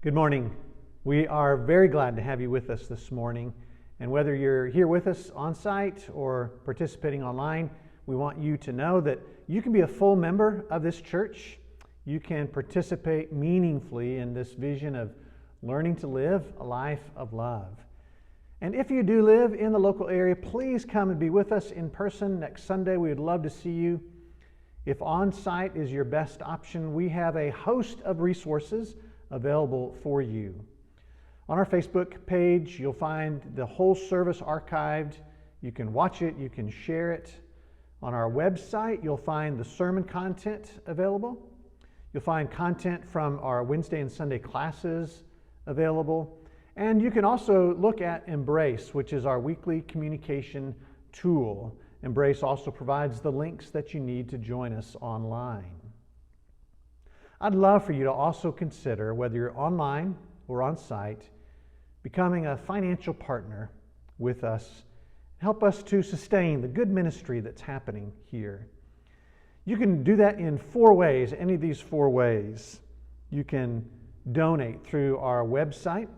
Good morning. We are very glad to have you with us this morning. And whether you're here with us on site or participating online, we want you to know that you can be a full member of this church. You can participate meaningfully in this vision of learning to live a life of love. And if you do live in the local area, please come and be with us in person next Sunday. We would love to see you. If on-site is your best option, we have a host of resources available for you. On our Facebook page, you'll find the whole service archived. You can watch it, you can share it. On our website, you'll find the sermon content available. You'll find content from our Wednesday and Sunday classes available. And you can also look at Embrace, which is our weekly communication tool. Embrace also provides the links that you need to join us online. I'd love for you to also consider, whether you're online or on site, becoming a financial partner with us. Help us to sustain the good ministry that's happening here. You can do that in 4 ways, any of these 4 ways. You can donate through our website.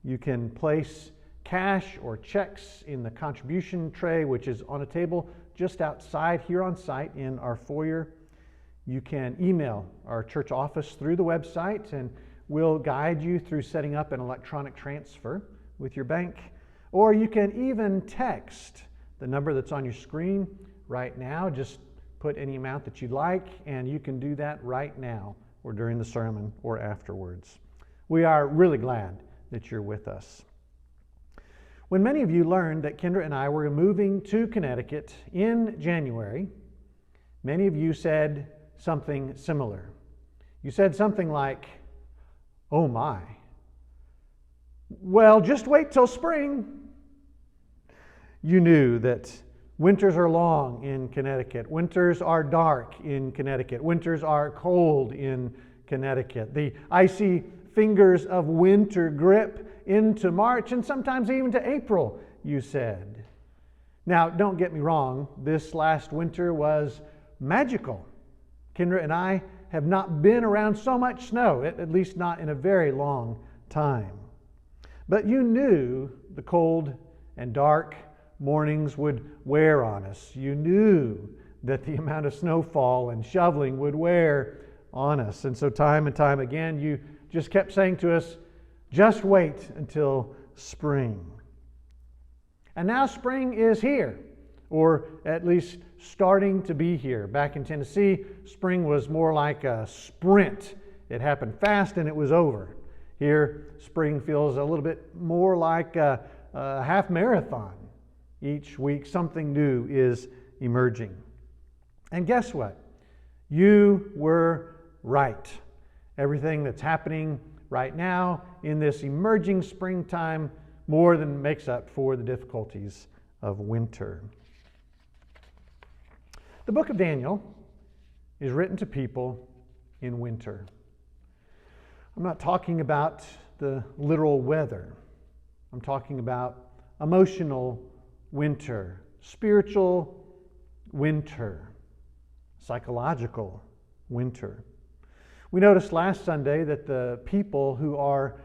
You can place cash or checks in the contribution tray, which is on a table just outside here on site in our foyer. You can email our church office through the website, and we'll guide you through setting up an electronic transfer with your bank. Or you can even text the number that's on your screen right now. Just put any amount that you'd like, and you can do that right now or during the sermon or afterwards. We are really glad that you're with us. When many of you learned that Kendra and I were moving to Connecticut in January, many of you said something similar. You said something like, "Oh my. Well, just wait till spring." You knew that winters are long in Connecticut. Winters are dark in Connecticut. Winters are cold in Connecticut. The icy fingers of winter grip into March and sometimes even to April, you said. Now, don't get me wrong. This last winter was magical. Kendra and I have not been around so much snow, at least not in a very long time. But you knew the cold and dark mornings would wear on us. You knew that the amount of snowfall and shoveling would wear on us. And so time and time again, you just kept saying to us, just wait until spring. And now spring is here, or at least starting to be here. Back in Tennessee, spring was more like a sprint. It happened fast and it was over. Here, spring feels a little bit more like a half marathon. Each week, something new is emerging. And guess what? You were right. Everything that's happening right now in this emerging springtime more than makes up for the difficulties of winter. The book of Daniel is written to people in winter. I'm not talking about the literal weather. I'm talking about emotional winter, spiritual winter, psychological winter. We noticed last Sunday that the people who are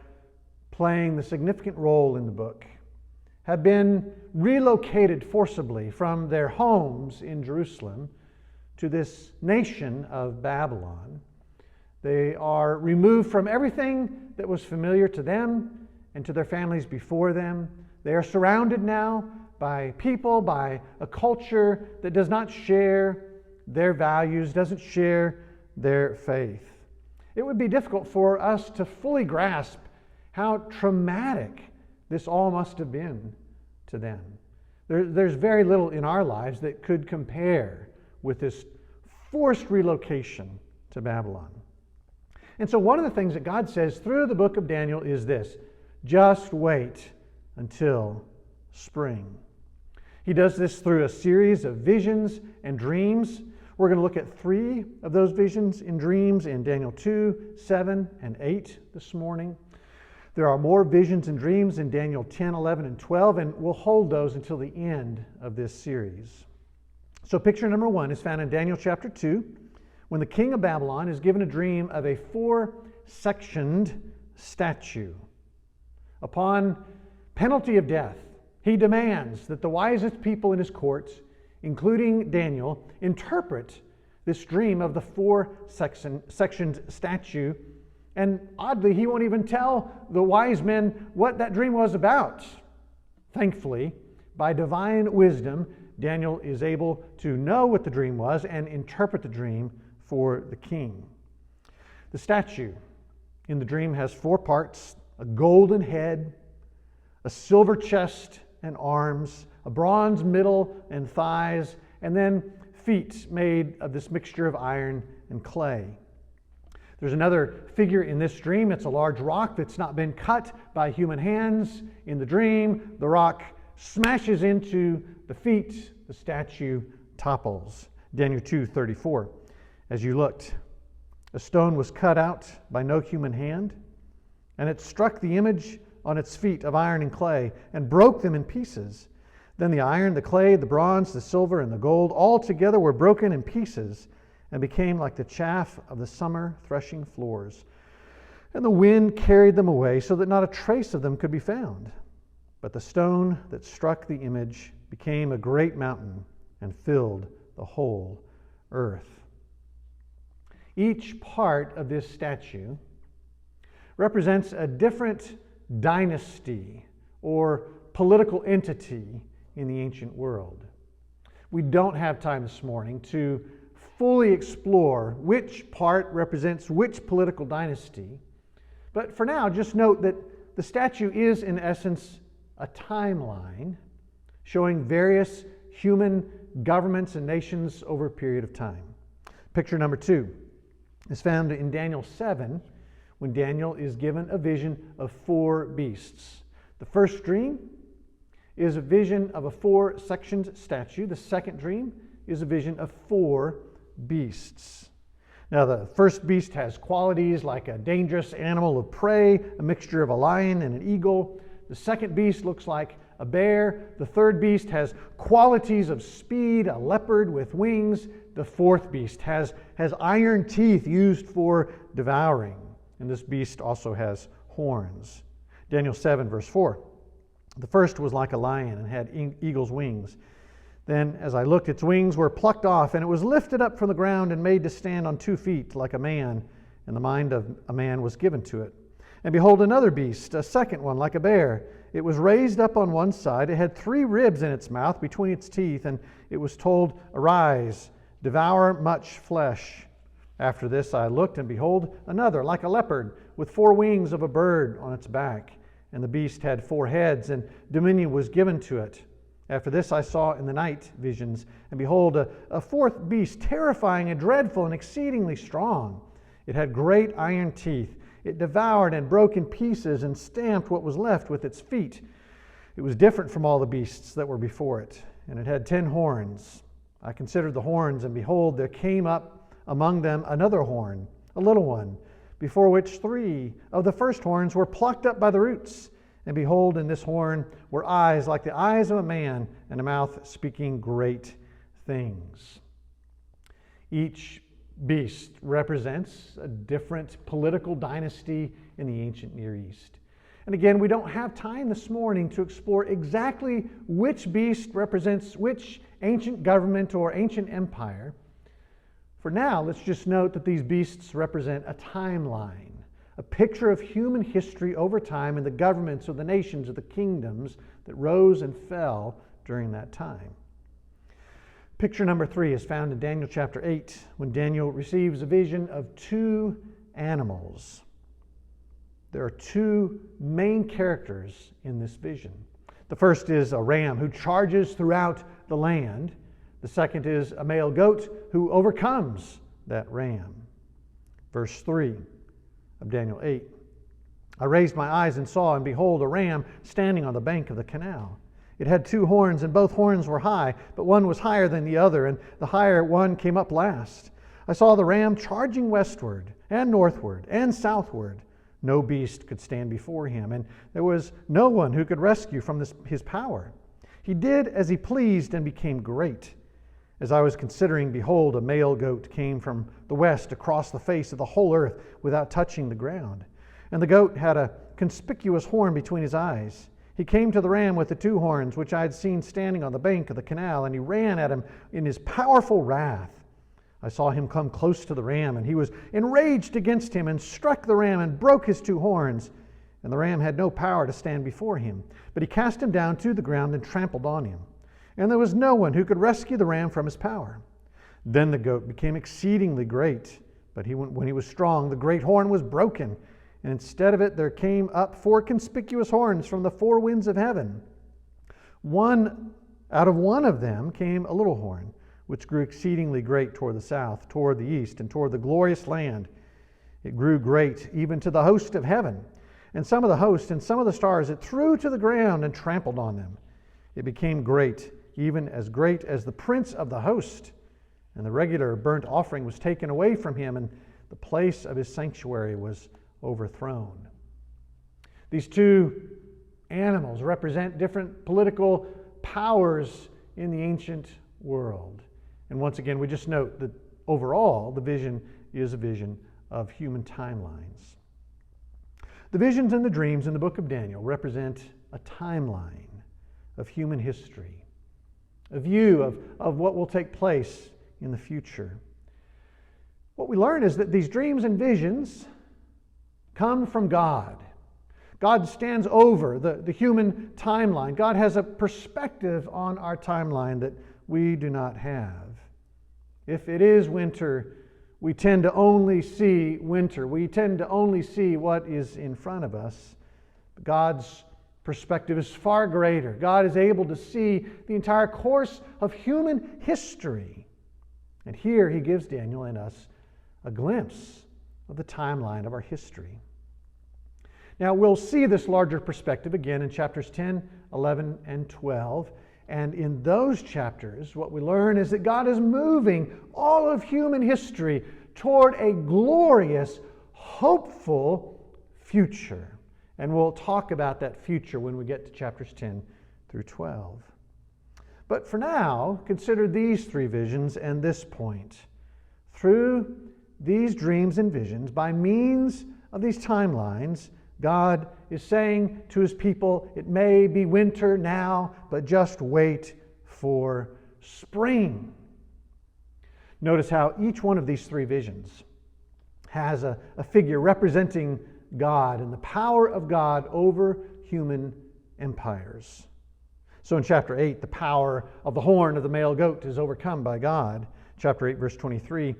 playing the significant role in the book have been relocated forcibly from their homes in Jerusalem to this nation of Babylon. They are removed from everything that was familiar to them and to their families before them. They are surrounded now by people, by a culture that does not share their values, doesn't share their faith. It would be difficult for us to fully grasp how traumatic this all must have been to them. There's very little in our lives that could compare with this forced relocation to Babylon. And so one of the things that God says through the book of Daniel is this: just wait until spring. He does this through a series of visions and dreams. We're going to look at 3 of those visions and dreams in Daniel 2, 7, and 8 this morning. There are more visions and dreams in Daniel 10, 11, and 12, and we'll hold those until the end of this series. So picture number 1 is found in Daniel chapter 2, when the king of Babylon is given a dream of a 4-sectioned statue. Upon penalty of death, he demands that the wisest people in his court, including Daniel, interpret this dream of the four-sectioned statue. And oddly, he won't even tell the wise men what that dream was about. Thankfully, by divine wisdom, Daniel is able to know what the dream was and interpret the dream for the king. The statue in the dream has four parts: a golden head, a silver chest and arms, a bronze middle and thighs, and then feet made of this mixture of iron and clay. There's another figure in this dream. It's a large rock that's not been cut by human hands. In the dream, the rock smashes into the feet. The statue topples. Daniel 2:34. As you looked, a stone was cut out by no human hand, and it struck the image on its feet of iron and clay and broke them in pieces. Then the iron, the clay, the bronze, the silver, and the gold all together were broken in pieces and became like the chaff of the summer threshing floors. And the wind carried them away so that not a trace of them could be found. But the stone that struck the image became a great mountain and filled the whole earth. Each part of this statue represents a different dynasty or political entity in the ancient world. We don't have time this morning to fully explore which part represents which political dynasty, but for now, just note that the statue is, in essence, a timeline showing various human governments and nations over a period of time. Picture number 2 is found in Daniel 7, when Daniel is given a vision of 4 beasts. The first dream is a vision of a 4-sectioned statue. The second dream is a vision of 4 beasts. Now, the first beast has qualities like a dangerous animal of prey, a mixture of a lion and an eagle. The second beast looks like a bear. The third beast has qualities of speed, a leopard with wings. The fourth beast has iron teeth used for devouring. And this beast also has horns. Daniel 7, verse 4. The first was like a lion and had eagle's wings. Then, as I looked, its wings were plucked off, and it was lifted up from the ground and made to stand on 2 feet like a man, and the mind of a man was given to it. And behold, another beast, a second one, like a bear. It was raised up on one side. It had 3 ribs in its mouth between its teeth, and it was told, "Arise, devour much flesh." After this I looked, and behold, another, like a leopard, with 4 wings of a bird on its back. And the beast had 4 heads, and dominion was given to it. After this I saw in the night visions, and behold, a fourth beast, terrifying and dreadful and exceedingly strong. It had great iron teeth. It devoured and broke in pieces and stamped what was left with its feet. It was different from all the beasts that were before it, and it had 10 horns. I considered the horns, and behold, there came up among them another horn, a little one, before which 3 of the first horns were plucked up by the roots. And behold, in this horn were eyes like the eyes of a man, and a mouth speaking great things. Each beast represents a different political dynasty in the ancient Near East. And again, we don't have time this morning to explore exactly which beast represents which ancient government or ancient empire. For now, let's just note that these beasts represent a timeline, a picture of human history over time and the governments of the nations of the kingdoms that rose and fell during that time. Picture number 3 is found in Daniel chapter 8, when Daniel receives a vision of 2 animals. There are 2 main characters in this vision. The first is a ram who charges throughout the land. The second is a male goat who overcomes that ram. Verse 3 of Daniel 8. I raised my eyes and saw, and behold, a ram standing on the bank of the canal. It had 2 horns, and both horns were high, but one was higher than the other, and the higher one came up last. I saw the ram charging westward and northward and southward. No beast could stand before him, and there was no one who could rescue from his power. He did as he pleased and became great. As I was considering, behold, a male goat came from the west across the face of the whole earth without touching the ground. And the goat had a conspicuous horn between his eyes. He came to the ram with the two horns, which I had seen standing on the bank of the canal, and he ran at him in his powerful wrath. I saw him come close to the ram, and he was enraged against him and struck the ram and broke his two horns. And the ram had no power to stand before him, but he cast him down to the ground and trampled on him. And there was no one who could rescue the ram from his power. Then the goat became exceedingly great, but when he was strong, the great horn was broken, and instead of it there came up 4 conspicuous horns from the 4 winds of heaven. Out of one of them came a little horn, which grew exceedingly great toward the south, toward the east, and toward the glorious land. It grew great even to the host of heaven. And some of the host and some of the stars it threw to the ground and trampled on them. It became great, even as great as the prince of the host. And the regular burnt offering was taken away from him, and the place of his sanctuary was overthrown. These 2 animals represent different political powers in the ancient world. And once again, we just note that overall, the vision is a vision of human timelines. The visions and the dreams in the book of Daniel represent a timeline of human history, a view of what will take place in the future. What we learn is that these dreams and visions come from God. God stands over the human timeline. God has a perspective on our timeline that we do not have. If it is winter, we tend to only see winter. We tend to only see what is in front of us. God's perspective is far greater. God is able to see the entire course of human history. And here he gives Daniel and us a glimpse of the timeline of our history. Now we'll see this larger perspective again in chapters 10, 11, and 12. And in those chapters, what we learn is that God is moving all of human history toward a glorious, hopeful future. And we'll talk about that future when we get to chapters 10 through 12. But for now, consider these 3 visions and this point. Through these dreams and visions, by means of these timelines, God is saying to his people, it may be winter now, but just wait for spring. Notice how each one of these 3 visions has a figure representing God and the power of God over human empires. So in chapter 8, the power of the horn of the male goat is overcome by God. Chapter 8, verse 23.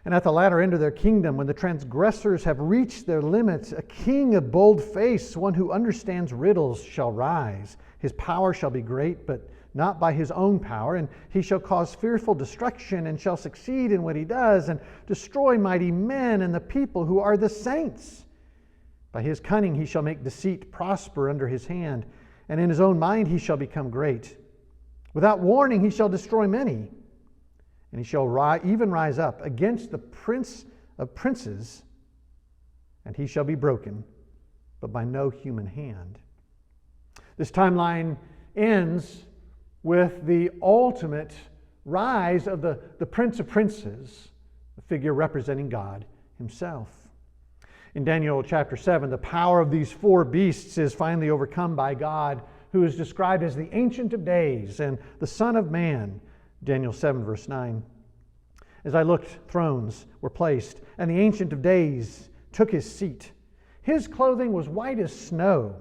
And at the latter end of their kingdom, when the transgressors have reached their limits, a king of bold face, one who understands riddles, shall rise. His power shall be great, but not by his own power, and he shall cause fearful destruction, and shall succeed in what he does, and destroy mighty men and the people who are the saints. By his cunning he shall make deceit prosper under his hand, and in his own mind he shall become great. Without warning he shall destroy many. And he shall even rise up against the prince of princes, and he shall be broken, but by no human hand. This timeline ends with the ultimate rise of the Prince of Princes, a figure representing God himself. In Daniel chapter 7, the power of these 4 beasts is finally overcome by God, who is described as the Ancient of Days and the Son of Man. Daniel 7, verse 9. As I looked, thrones were placed, and the Ancient of Days took his seat. His clothing was white as snow,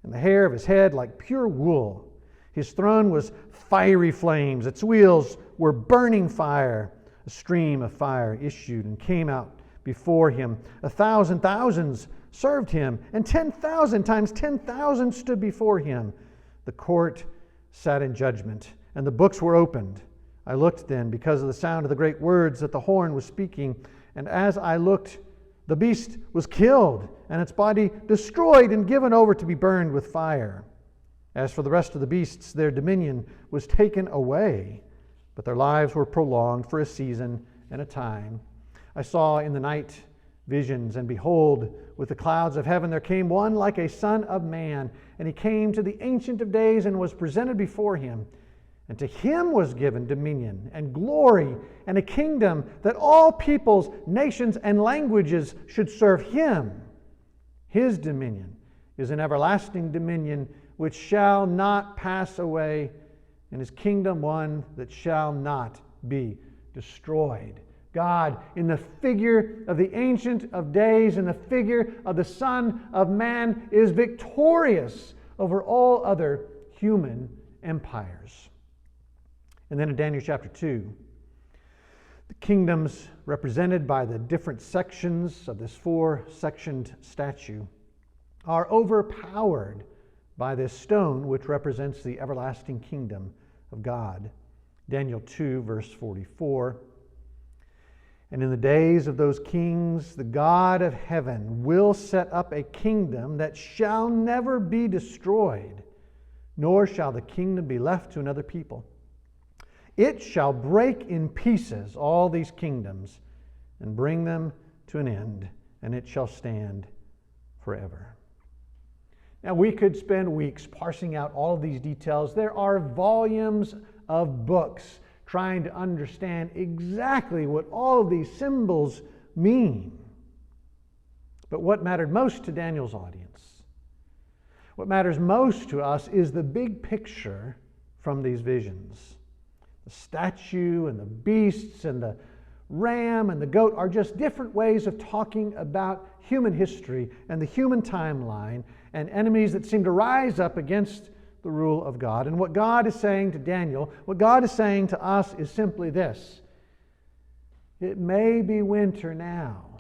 and the hair of his head like pure wool. His throne was fiery flames. Its wheels were burning fire. A stream of fire issued and came out before him. 1,000 thousands served him, and 10,000 times 10,000 stood before him. The court sat in judgment, and the books were opened. I looked then, because of the sound of the great words that the horn was speaking, and as I looked, the beast was killed, and its body destroyed and given over to be burned with fire. As for the rest of the beasts, their dominion was taken away, but their lives were prolonged for a season and a time. I saw in the night visions, and behold, with the clouds of heaven there came one like a son of man, and he came to the Ancient of Days and was presented before him. And to him was given dominion and glory and a kingdom, that all peoples, nations, and languages should serve him. His dominion is an everlasting dominion which shall not pass away, and His kingdom one that shall not be destroyed. God, in the figure of the Ancient of Days, in the figure of the Son of Man, is victorious over all other human empires. And then in Daniel chapter 2, the kingdoms represented by the different sections of this four-sectioned statue are overpowered by this stone which represents the everlasting kingdom of God. Daniel 2, verse 44. And in the days of those kings, the God of heaven will set up a kingdom that shall never be destroyed, nor shall the kingdom be left to another people. It shall break in pieces all these kingdoms and bring them to an end, and it shall stand forever. Now, we could spend weeks parsing out all of these details. There are volumes of books trying to understand exactly what all of these symbols mean. But what mattered most to Daniel's audience, what matters most to us, is the big picture from these visions. The statue and the beasts and the ram and the goat are just different ways of talking about human history and the human timeline and enemies that seem to rise up against the rule of God. And what God is saying to Daniel, what God is saying to us, is simply this: it may be winter now,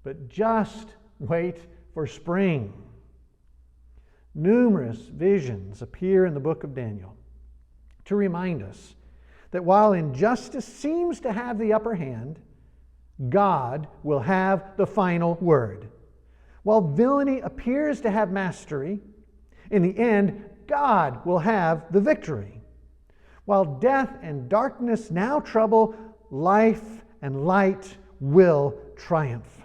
but just wait for spring. Numerous visions appear in the book of Daniel to remind us that while injustice seems to have the upper hand, God will have the final word. While villainy appears to have mastery, in the end, God will have the victory. While death and darkness now trouble, life and light will triumph.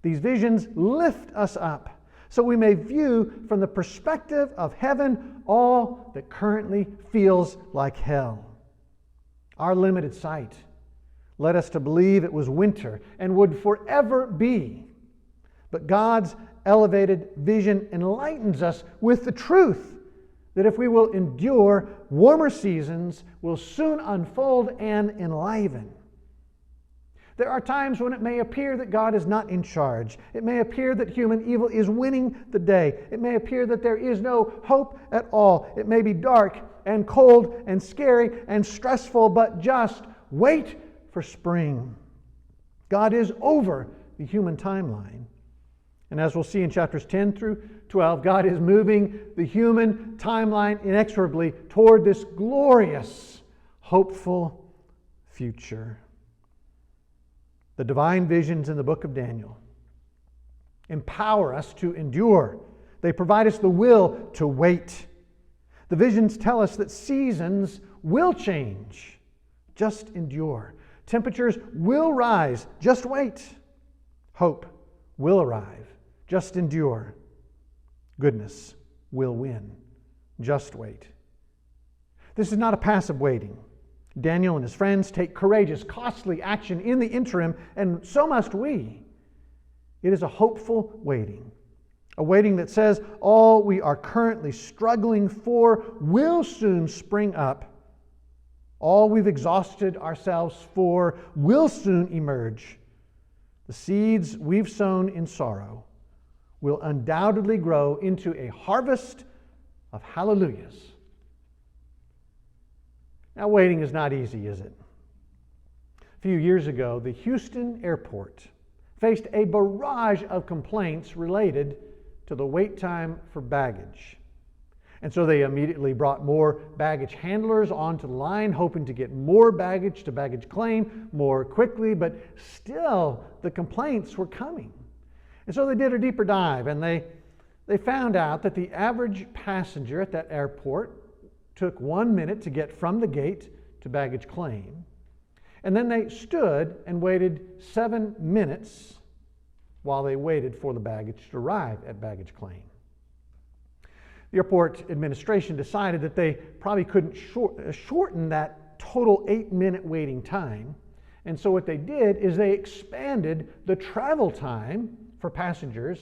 These visions lift us up so we may view from the perspective of heaven all that currently feels like hell. Our limited sight led us to believe it was winter and would forever be. But God's elevated vision enlightens us with the truth that if we will endure, warmer seasons will soon unfold and enliven. There are times when it may appear that God is not in charge. It may appear that human evil is winning the day. It may appear that there is no hope at all. It may be dark and cold and scary and stressful, but just wait for spring. God is over the human timeline. And as we'll see in chapters 10 through 12, God is moving the human timeline inexorably toward this glorious, hopeful future. The divine visions in the book of Daniel empower us to endure. They provide us the will to wait. The visions tell us that seasons will change. Just endure. Temperatures will rise. Just wait. Hope will arrive. Just endure. Goodness will win. Just wait. This is not a passive waiting. Daniel and his friends take courageous, costly action in the interim, and so must we. It is a hopeful waiting. A waiting that says all we are currently struggling for will soon spring up. All we've exhausted ourselves for will soon emerge. The seeds we've sown in sorrow will undoubtedly grow into a harvest of hallelujahs. Now, waiting is not easy, is it? A few years ago, the Houston airport faced a barrage of complaints related to the wait time for baggage. And so they immediately brought more baggage handlers onto the line, hoping to get more baggage to baggage claim more quickly, but still the complaints were coming. And so they did a deeper dive, and they found out that the average passenger at that airport took 1 minute to get from the gate to baggage claim. And then they stood and waited 7 minutes while they waited for the baggage to arrive at baggage claim. The airport administration decided that they probably couldn't shorten that total 8-minute waiting time. And so what they did is they expanded the travel time for passengers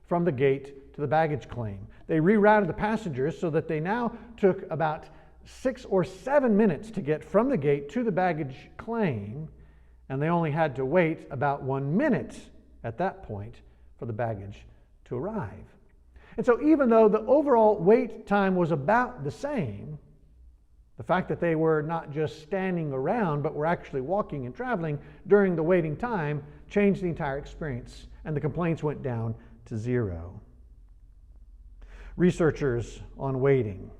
from the gate to the baggage claim. They rerouted the passengers so that they now took about 6 or 7 minutes to get from the gate to the baggage claim, and they only had to wait about 1 minute at that point for the baggage to arrive. And so even though the overall wait time was about the same, the fact that they were not just standing around but were actually walking and traveling during the waiting time changed the entire experience, and the complaints went down to 0. Researchers on waiting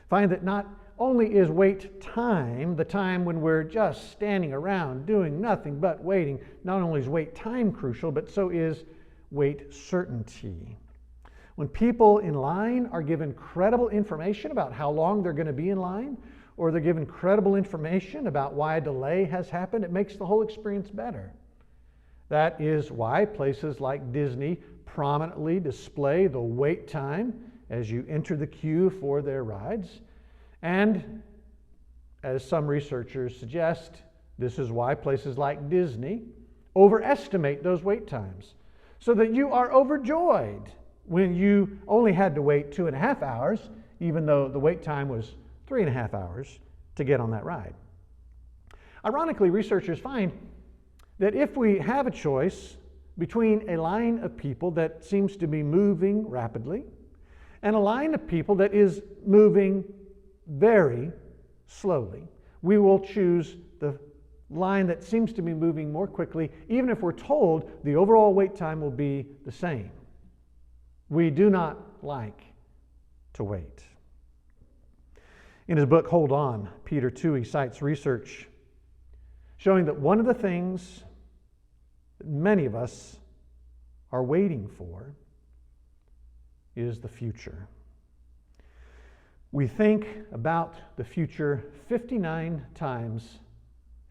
find that not only is wait time, the time when we're just standing around doing nothing but waiting, not only is wait time crucial, but so is wait certainty. When people in line are given credible information about how long they're going to be in line, or they're given credible information about why a delay has happened, it makes the whole experience better. That is why places like Disney prominently display the wait time as you enter the queue for their rides. And as some researchers suggest, this is why places like Disney overestimate those wait times, so that you are overjoyed when you only had to wait 2.5 hours, even though the wait time was 3.5 hours to get on that ride. Ironically, researchers find that if we have a choice between a line of people that seems to be moving rapidly and a line of people that is moving very slowly, we will choose the line that seems to be moving more quickly, even if we're told the overall wait time will be the same. We do not like to wait. In his book, Hold On, Peter Toohey cites research showing that one of the things that many of us are waiting for is the future. We think about the future 59 times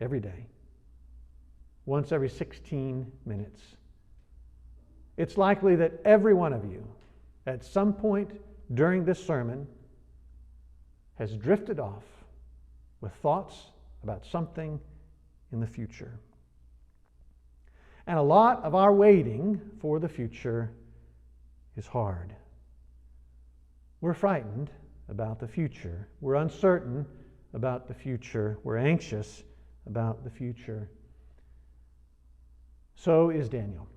every day, once every 16 minutes. It's likely that every one of you, at some point during this sermon, has drifted off with thoughts about something in the future. And a lot of our waiting for the future is hard. We're frightened about the future. We're uncertain about the future. We're anxious about the future. So is Daniel.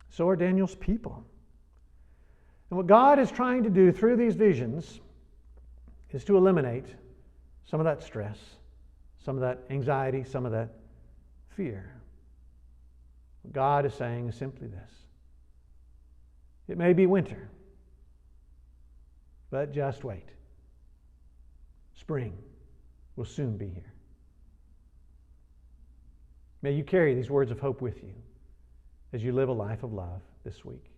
So are Daniel's people. And what God is trying to do through these visions is to eliminate some of that stress, some of that anxiety, some of that fear. What God is saying is simply this: it may be winter, but just wait. Spring will soon be here. May you carry these words of hope with you as you live a life of love this week.